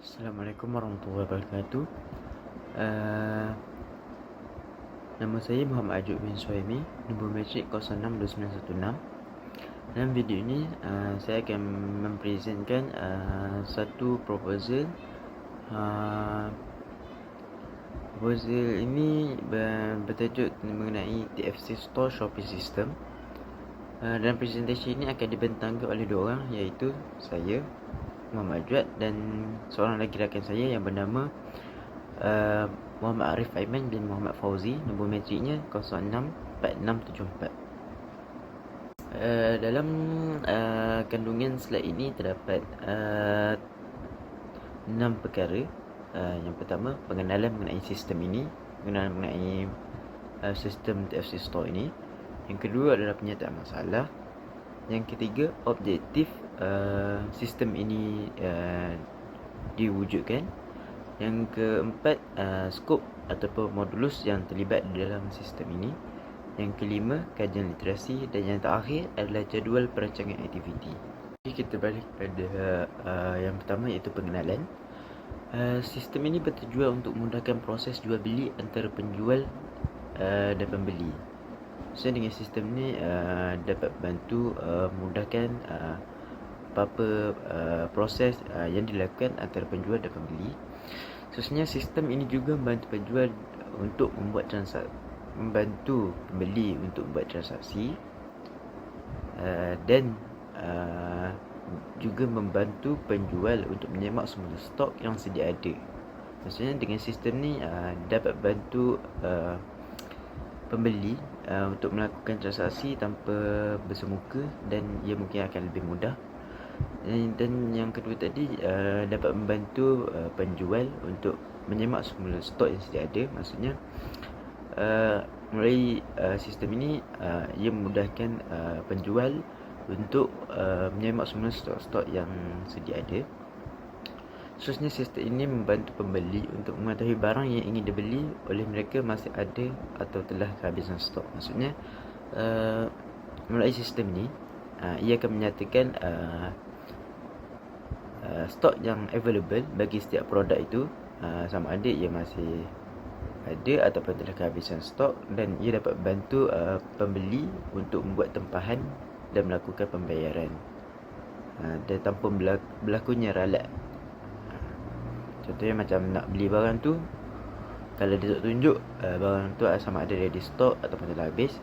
Assalamualaikum warahmatullahi wabarakatuh. Uh, Nama saya Muhammad Ajud bin Suhaimi, nombor matrik 062916. Dalam video ini saya akan mempresentkan satu proposal. Proposal ini bertajuk mengenai TFC Store Shopping System. Dalam presentasi ini akan dibentangkan oleh dua orang, iaitu saya, Muhammad Ajud, dan seorang lagi rakan saya yang bernama Muhammad Arif Aiman bin Muhammad Fauzi, nombor matriknya 064674. Dalam kandungan slide ini terdapat 6 perkara. Yang pertama, pengenalan mengenai sistem ini, pengenalan mengenai sistem TFC Store ini. Yang kedua adalah penyataan masalah. Yang ketiga, objektif sistem ini diwujudkan. Yang keempat, skop ataupun modulus yang terlibat di dalam sistem ini. Yang kelima, kajian literasi. Dan yang terakhir adalah jadual perancangan aktiviti. Jadi kita balik pada yang pertama, iaitu pengenalan. Sistem ini bertujuan untuk memudahkan proses jual beli antara penjual dan pembeli. So dengan sistem ni dapat bantu memudahkan apa-apa proses yang dilakukan antara penjual dan pembeli. Sebenarnya sistem ini juga membantu penjual untuk membuat transaksi, membantu pembeli untuk membuat transaksi, dan juga membantu penjual untuk menyemak semula stok yang sedia ada. Maksudnya dengan sistem ni dapat bantu pembeli untuk melakukan transaksi tanpa bersemuka, dan ia mungkin akan lebih mudah. Dan yang kedua tadi, dapat membantu penjual untuk menyemak semula stok yang sedia ada. Maksudnya melalui sistem ini ia memudahkan penjual untuk menyemak semula stok-stok yang sedia ada. Seterusnya, sistem ini membantu pembeli untuk mengetahui barang yang ingin dibeli oleh mereka masih ada atau telah kehabisan stok. Maksudnya melalui sistem ini ia akan menyatakan stok yang available bagi setiap produk itu, sama ada ia masih ada ataupun telah kehabisan stok, dan ia dapat bantu pembeli untuk membuat tempahan dan melakukan pembayaran dan tanpa berlakunya ralat. Contohnya macam nak beli barang tu, kalau dia tunjuk barang tu sama ada ready stock ataupun telah habis,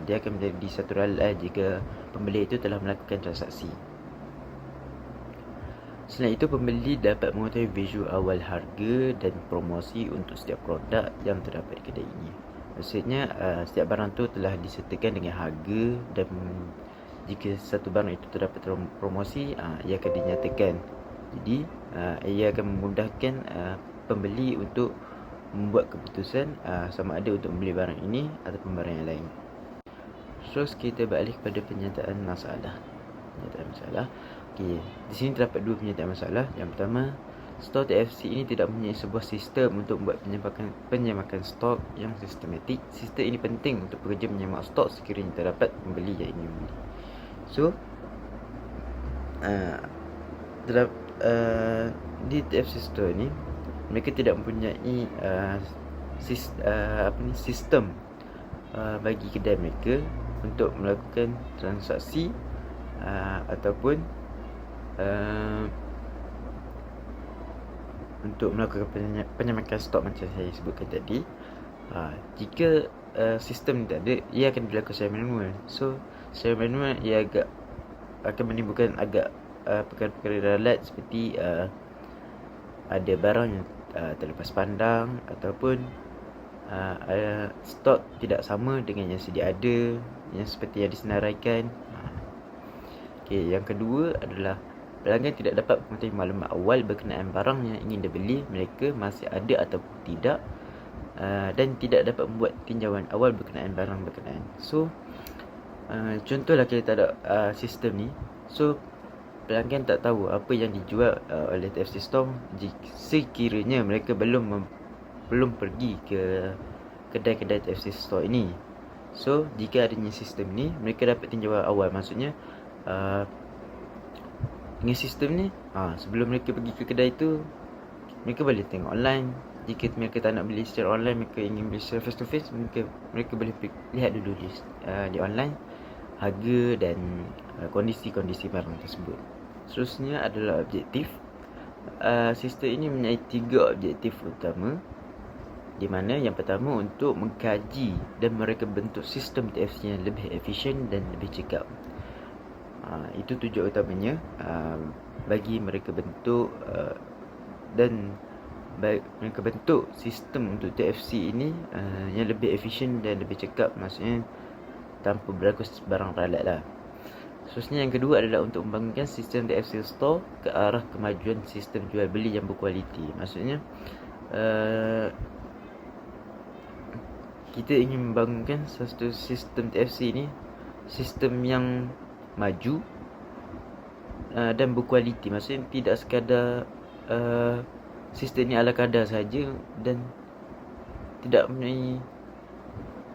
dia akan menjadi satu ralat jika pembeli itu telah melakukan transaksi. Selain itu, pembeli dapat mengetahui visual awal harga dan promosi untuk setiap produk yang terdapat di kedai ini. Maksudnya setiap barang tu telah disertakan dengan harga, dan jika satu barang itu terdapat promosi, ia akan dinyatakan. Jadi ia akan memudahkan pembeli untuk membuat keputusan sama ada untuk membeli barang ini ataupun barang yang lain. Terus kita balik pada penyataan masalah. Penyataan masalah. Okey, di sini terdapat dua penyataan masalah. Yang pertama, store TFC ini tidak mempunyai sebuah sistem untuk membuat penyemakan stok yang sistematik. Sistem ini penting untuk pekerja menyemak stok sekiranya terdapat pembeli yang ingin membeli. So di TFC Store ni, mereka tidak mempunyai sistem bagi kedai mereka untuk melakukan transaksi ataupun untuk melakukan penyemakan stok macam saya sebutkan tadi. Jika sistem tak ada, ia akan dilakukan secara manual. So secara manual ia akan menimbulkan perkara-perkara ralat seperti ada barang yang terlepas pandang ataupun stok tidak sama dengan yang sedia ada, yang seperti yang disenaraikan. Okey, yang kedua adalah pelanggan tidak dapat mengetahui maklumat awal berkenaan barang yang ingin dibeli mereka masih ada ataupun tidak, dan tidak dapat membuat tinjauan awal berkenaan barang berkenaan. So contohlah kita tak ada sistem ni, so pelanggan tak tahu apa yang dijual oleh TFC Store sekiranya mereka belum pergi ke kedai-kedai TFC Store ini. So jika adanya sistem ni, mereka dapat tinjauan awal. Maksudnya dengan sistem ni, sebelum mereka pergi ke kedai tu, mereka boleh tengok online. Jika mereka tak nak beli secara online, mereka ingin beli secara face to face, mereka boleh lihat dulu di online harga dan kondisi-kondisi barang tersebut. Seterusnya adalah objektif. Sistem ini mempunyai 3 objektif utama, di mana yang pertama untuk mengkaji dan mereka bentuk sistem TFC yang lebih efisien dan lebih cekap. Itu tujuan utamanya, bagi mereka bentuk dan mereka bentuk sistem untuk TFC ini yang lebih efisien dan lebih cekap, maksudnya tanpa berlaku barang ralat lah. Seterusnya yang kedua adalah untuk membangunkan sistem TFC store ke arah kemajuan sistem jual beli yang berkualiti. Maksudnya kita ingin membangunkan satu sistem TFC ini, sistem yang maju dan berkualiti. Maksudnya tidak sekadar sistem ini ala kadar saja dan tidak mempunyai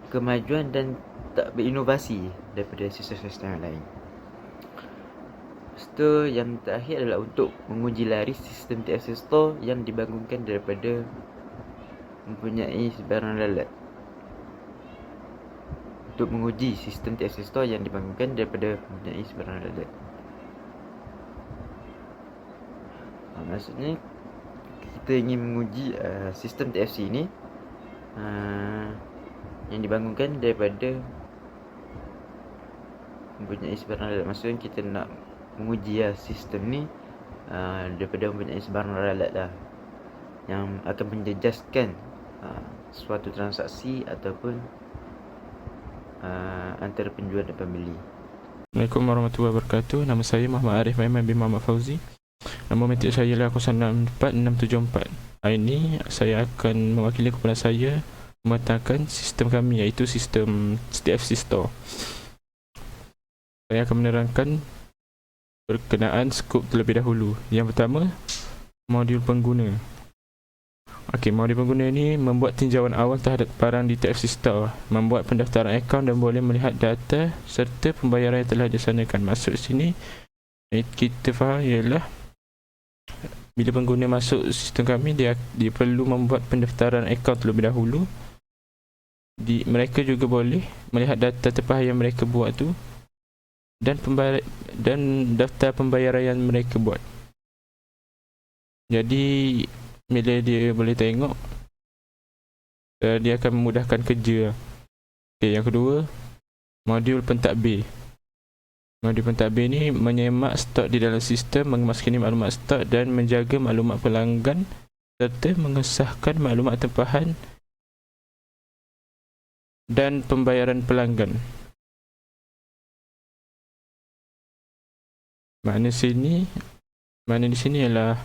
kemajuan dan tak berinovasi daripada sistem-sistem yang lain. Lepas yang terakhir adalah untuk menguji laris sistem TFC store yang dibangunkan daripada mempunyai barang lalat. Untuk menguji sistem TFC store yang dibangunkan daripada mempunyai barang lalat. Maksudnya kita ingin menguji sistem TFC ini yang dibangunkan daripada mempunyai barang lalat. Maksudnya kita nak menguji sistem ni daripada mempunyai barang lalat lah, yang akan menjejaskan suatu transaksi ataupun antara penjual dan pembeli. Assalamualaikum warahmatullahi wabarakatuh. Nama saya Muhammad Arif Maiman bin Muhammad Fauzi. Nombor metrik saya ialah 064674. Hari ini saya akan mewakili kumpulan saya mematangkan sistem kami, iaitu sistem TFC Store. Saya akan menerangkan berkenaan skop terlebih dahulu. Yang pertama, modul pengguna. Modul pengguna ini membuat tinjauan awal terhadap barang di TFC Store, membuat pendaftaran akaun dan boleh melihat data serta pembayaran yang telah dilaksanakan. Maksud sini kita faham ialah bila pengguna masuk sistem kami, dia perlu membuat pendaftaran akaun terlebih dahulu. Mereka juga boleh melihat data tempahan yang mereka buat tu dan daftar pembayaran yang mereka buat. Jadi bila dia boleh tengok, dia akan memudahkan kerja. Yang kedua, modul pentadbir. Modul pentadbir ni menyemak stok di dalam sistem, mengemaskan maklumat stok dan menjaga maklumat pelanggan serta mengesahkan maklumat tempahan dan pembayaran pelanggan. Makna di sini ialah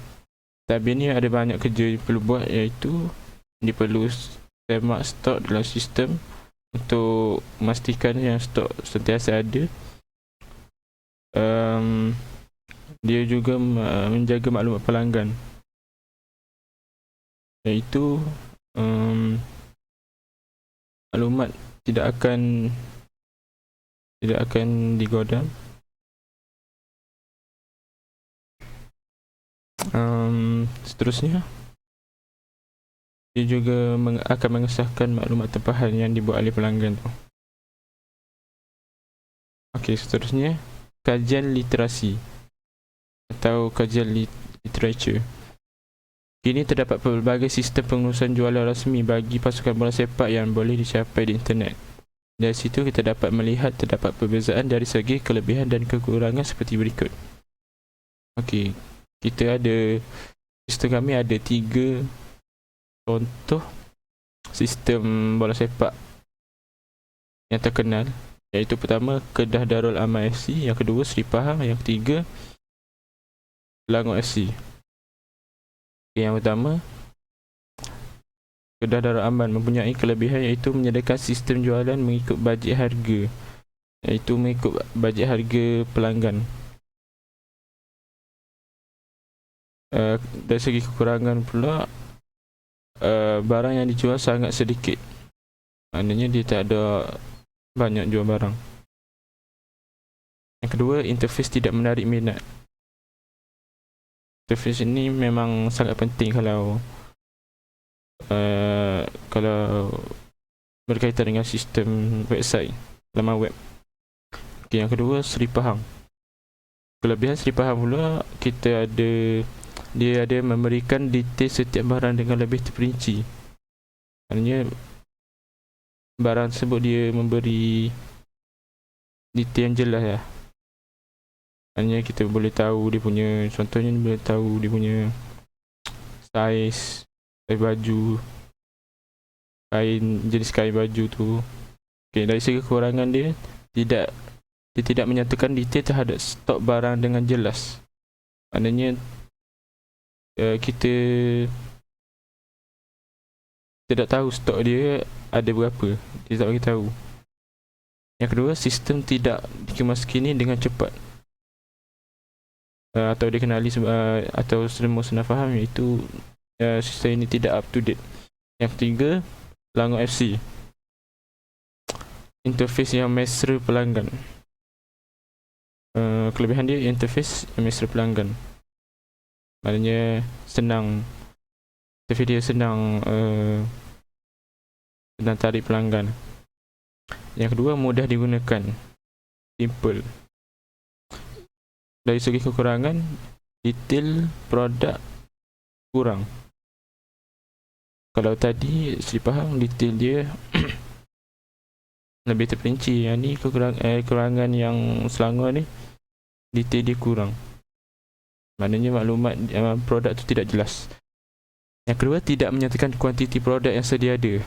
tadbir ni ada banyak kerja yang perlu buat, iaitu dia perlu semak stok dalam sistem untuk memastikan yang stok sentiasa ada. Dia juga menjaga maklumat pelanggan, iaitu maklumat tidak akan digodam. Seterusnya, dia juga akan mengesahkan maklumat tempahan yang dibuat oleh pelanggan tu. Seterusnya, kajian literasi atau kajian literature. Kini terdapat pelbagai sistem pengurusan jualan rasmi bagi pasukan bola sepak yang boleh dicapai di internet. Dari situ kita dapat melihat terdapat perbezaan dari segi kelebihan dan kekurangan seperti berikut. Sistem kami ada 3 contoh sistem bola sepak yang terkenal, iaitu pertama Kedah Darul Aman FC, yang kedua Seri Pahang, yang ketiga Selangor FC. Yang pertama, Kedah Darul Aman mempunyai kelebihan iaitu menyediakan sistem jualan mengikut bajet harga, iaitu mengikut bajet harga pelanggan. Dari segi kekurangan pula, barang yang dijual sangat sedikit. Maknanya dia tak ada banyak jual barang. Yang kedua, interface tidak menarik minat. Interface ini memang sangat penting kalau berkaitan dengan sistem website, laman web. Okay, yang kedua, seri faham. Kelebihan seri faham pula, dia ada memberikan detail setiap barang dengan lebih terperinci. Maknanya barang tersebut dia memberi detail yang jelas lah. Maknanya kita boleh tahu dia punya, contohnya boleh tahu dia punya size baju, jenis kain baju tu. Okay, dari segi kekurangan dia tidak menyatakan detail terhadap stok barang dengan jelas. Maknanya kita tidak tahu stok dia ada berapa, dia tak bagi tahu. Yang kedua, sistem tidak dikemas kini dengan cepat, atau dikenali atau semua senang faham, iaitu sistem ini tidak up to date. Yang ketiga, Langor FC, interface yang mesra pelanggan. Kelebihan dia, interface yang mesra pelanggan, maknanya senang, interface dia senang tarik pelanggan. Yang kedua, mudah digunakan, simple. Dari segi kekurangan, detail produk kurang. Kalau tadi seri faham, detail dia lebih terperinci. Yang ni kekurangan yang Selangor ni, detail dia kurang, maknanya maklumat produk tu tidak jelas. Yang kedua, tidak menyatakan kuantiti produk yang sedia ada.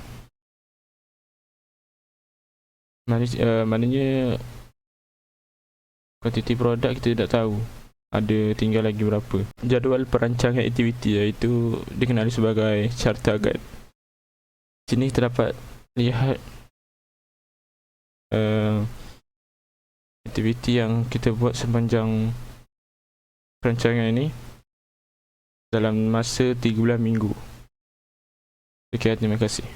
Maknanya kuantiti produk kita tidak tahu, ada tinggal lagi berapa. Jadual perancangan aktiviti, iaitu dikenali sebagai carta guide. Sini terdapat lihat aktiviti yang kita buat sepanjang perancangan ini dalam masa 3 bulan minggu. Sekian, terima kasih.